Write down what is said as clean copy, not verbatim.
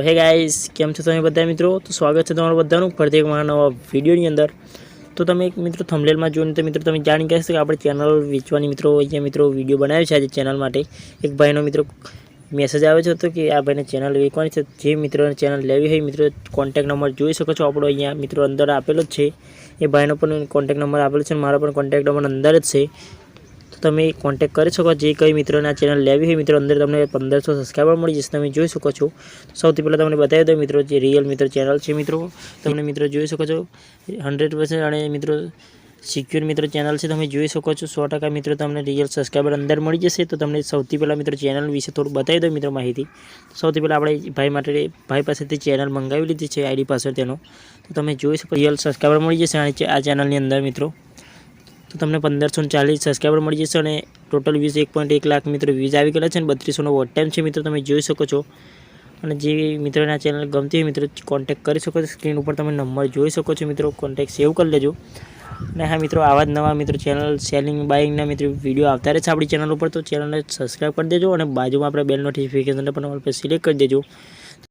હે ગાઈસ, કેમ છો તમે બધા મિત્રો? તો સ્વાગત છે તમારું બધાનું ફરીથી એક મારા નવા વિડીયોની અંદર। તો તમે એક મિત્રો થંબનેલમાં જોઈને તો મિત્રો તમે જાણી ગયા છો કે આપણે ચેનલ વેચવાની મિત્રો અહીંયા મિત્રો વિડીયો બનાવ્યો છે આજે ચેનલ માટે। એક ભાઈનો મિત્રો મેસેજ આવ્યો છે તો કે આ ભાઈને ચેનલ વેચવાની છે। જે મિત્રોને ચેનલ લેવી હોય મિત્રો કોન્ટેક્ટ નંબર જોઈ શકો છો, આપણો અહીંયા મિત્રો અંદર આપેલો જ છે। એ ભાઈનો પણ કોન્ટેક્ટ નંબર આપેલો છે, મારો પણ કોન્ટેક્ટ નંબર અંદર જ છે। तो તમે કોન્ટેક્ટ કરી શકો। જે કઈ મિત્રોને આ ચેનલ લેવી હોય મિત્રો અંદર તમને 1500 સબસ્ક્રાઈબર મળી જશે, તમે જોઈ શકો છો। સૌથી પહેલાં તમને બતાવી દઉં મિત્રો જે રિયલ મિત્ર ચેનલ છે મિત્રો તમને મિત્રો જોઈ શકો છો 100% અને મિત્રો સિક્યોર મિત્ર ચેનલ છે, તમે જોઈ શકો છો। 100% મિત્રો તમને રિયલ સબસ્ક્રાઈબર અંદર મળી જશે। તો તમને સૌથી પહેલાં મિત્રો ચેનલ વિશે થોડું બતાવી દઉં મિત્રો માહિતી। સૌથી પહેલાં આપણે ભાઈ પાસેથી ચેનલ મંગાવી લીધી છે આઈડી પાસવર્ડ તેનો, તો તમે જોઈ શકો રિયલ સબસ્ક્રાઈબર મળી જશે આ ચેનલની અંદર મિત્રો। तो तमने 1540 सब्सक्राइबर मળી જશે અને टोटल व्यूज 1.1 लाख मित्रों व्यूज આવી ગયેલા છે અને 3200 નો વોચ ટાઈમ છે મિત્રો, તમે જોઈ શકો છો। અને જે મિત્રોને આ ચેનલ ગમતી હોય મિત્રો કોન્ટેક્ટ કરી શકો છો। સ્ક્રીન ઉપર તમે નંબર જોઈ શકો છો મિત્રો, કોન્ટેક્ટ સેવ કરી લેજો। અને હા મિત્રો આવા જ નવા મિત્રો ચેનલ સેલિંગ બાઇંગના મિત્રો વિડીયો આવતા રહે છે આપણી ચેનલ ઉપર, તો ચેનલને સબસ્ક્રાઈબ કરી દેજો અને બાજુમાં આપણે બેલ નોટિફિકેશન પણ ઓલ પર સિલેક્ટ કરી દેજો।